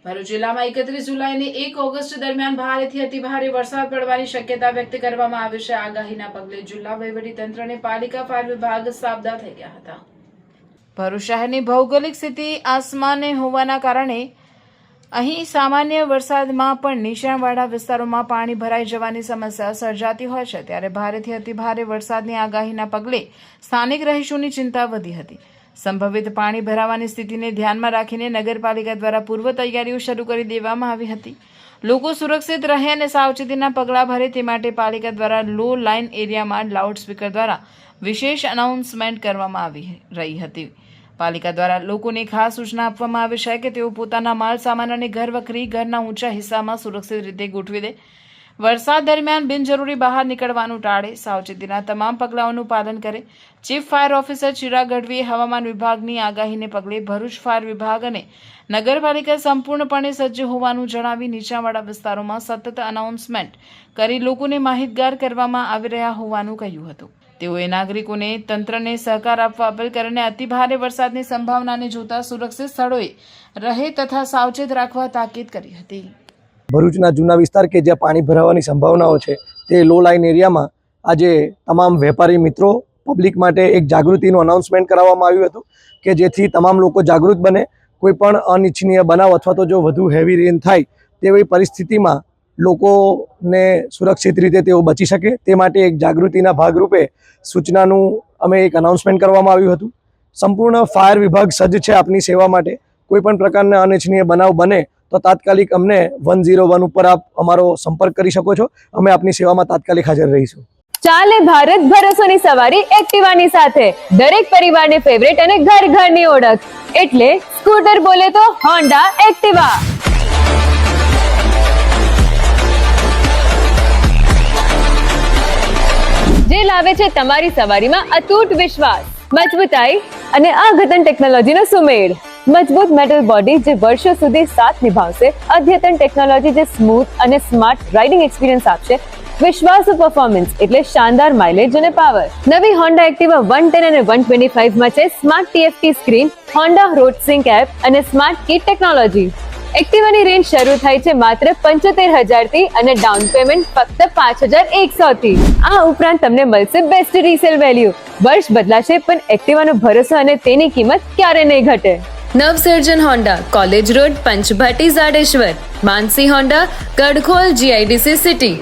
ભરૂચ જિલ્લામાં 31 જુલાઈની 1 ઓગસ્ટ દરમિયાન ભારેથી અતિભારે વરસાદ પડવાની શક્યતા વ્યક્ત કરવામાં આવી છે. આગાહીના પગલે જિલ્લા વહીવટીતંત્ર અને પાલિકા ફાયર વિભાગ સાબદા થઈ ગયા હતા. ભરૂચ શહેરની ભૌગોલિક સ્થિતિ આસમાને હોવાના કારણે અહીં સામાન્ય વરસાદમાં પણ નીચાણવાળા વિસ્તારોમાં પાણી ભરાઈ જવાની સમસ્યા સર્જાતી હોય છે. ત્યારે ભારેથી અતિભારે વરસાદની આગાહીના પગલે સ્થાનિક રહીશોની ચિંતા વધી હતી. સંભવિત પાણી ભરાવાની સ્થિતિને ધ્યાનમાં રાખીને નગરપાલિકા દ્વારા પૂર્વ તૈયારીઓ શરૂ કરી દેવામાં આવી હતી. લોકો સુરક્ષિત રહે અને સાવચેતીના પગલાં ભરે તે માટે પાલિકા દ્વારા લો લાઇન એરિયામાં લાઉડસ્પીકર દ્વારા વિશેષ અનાઉન્સમેન્ટ કરવામાં આવી રહી હતી. પાલિકા દ્વારા લોકોને ખાસ સૂચના આપવામાં આવી છે કે તેઓ પોતાના માલ સામાન અને ઘર વખરી ઘરના ઊંચા હિસ્સામાં સુરક્ષિત રીતે ગોઠવી દે. વરસાદ દરમિયાન બિનજરૂરી બહાર નીકળવાનું ટાળે. સાવચેતીના તમામ પગલાઓનું પાલન કરે. ચીફ ફાયર ઓફિસર ચિરાગ ગઢવીએ હવામાન વિભાગની આગાહીને પગલે ભરૂચ ફાયર વિભાગ અને નગરપાલિકા સંપૂર્ણપણે સજ્જ હોવાનું જણાવી નીચાણવાળા વિસ્તારોમાં સતત અનાઉન્સમેન્ટ કરી લોકોને માહિતગાર કરવામાં આવી રહ્યા હોવાનું કહ્યું હતું. તેઓએ નાગરિકોને તંત્રને સહકાર આપવા અપીલ કરીને અતિભારે વરસાદની સંભાવનાને જોતા સુરક્ષિત સ્થળોએ રહે તથા સાવચેત રાખવા તાકીદ કરી હતી. ભરૂચના જૂના વિસ્તાર કે જ્યાં પાણી ભરાવાની સંભાવનાઓ છે તે લો લાઇન એરિયામાં આજે તમામ વેપારી મિત્રો પબ્લિક માટે એક જાગૃતિનું અનાઉન્સમેન્ટ કરાવવામાં આવ્યું હતું કે જેથી તમામ લોકો જાગૃત બને. કોઈ પણ અનિચ્છનીય બનાવ અથવા તો જો વધુ હેવી રેન થાય તેવી પરિસ્થિતિમાં લોકોને સુરક્ષિત રીતે તેઓ બચી શકે તે માટે એક જાગૃતિના ભાગરૂપે સૂચનાનું અમે એક અનાઉન્સમેન્ટ કરવામાં આવ્યું હતું. સંપૂર્ણ ફાયર વિભાગ સજ્જ છે આપની સેવા માટે. કોઈ પણ પ્રકારના અનિચ્છનીય બનાવ બને તો તાત્કાલિક અમને 101 ઉપર આપ અમારો સંપર્ક કરી શકો છો. અમે આપની સેવામાં તાત્કાલિક હાજર રહીશું. ચાલે ભારત ભરોસાની સવારી એક્ટિવાની સાથે. દરેક પરિવારની ફેવરેટ અને ઘર ઘરની ઓળખ એટલે સ્કૂટર બોલે તો હોન્ડા એક્ટિવા. જે લાવે છે તમારી સવારીમાં અતૂટ વિશ્વાસ, મજબૂતાઈ અને અદ્યતન ટેકનોલોજીનો સુમેળ. મજબૂત મેટલ બોડી જે વર્ષો સુધી સાથ નિભાવશે, અદ્યતન ટેકનોલોજી જે સ્મૂથ અને સ્માર્ટ રાઇડિંગ એક્સપિરિયન્સ આપશે, વિશ્વાસુ પરફોર્મન્સ એટલે શાનદાર માઇલેજ અને પાવર. નવી હોન્ડા એક્ટિવા 110 અને 125 માં છે smart TFT screen, Honda road sync app અને સ્માર્ટ કી ટેકનોલોજી. એક્ટિવાની રેન્જ શરૂ થાય છે માત્ર 75,000 થી અને ડાઉન પેમેન્ટ ફક્ત 5,100 થી. આ ઉપરાંત તમને મળશે બેસ્ટ રીસેલ વેલ્યુ. વર્ષ બદલાશે પણ એક્ટિવાનો ભરોસો અને તેની કિંમત ક્યારે નહીં ઘટે. Navsarjan Honda, college road, Panchbhati, Zadeshwar. Mansi Honda, Gadkhol, GIDC city.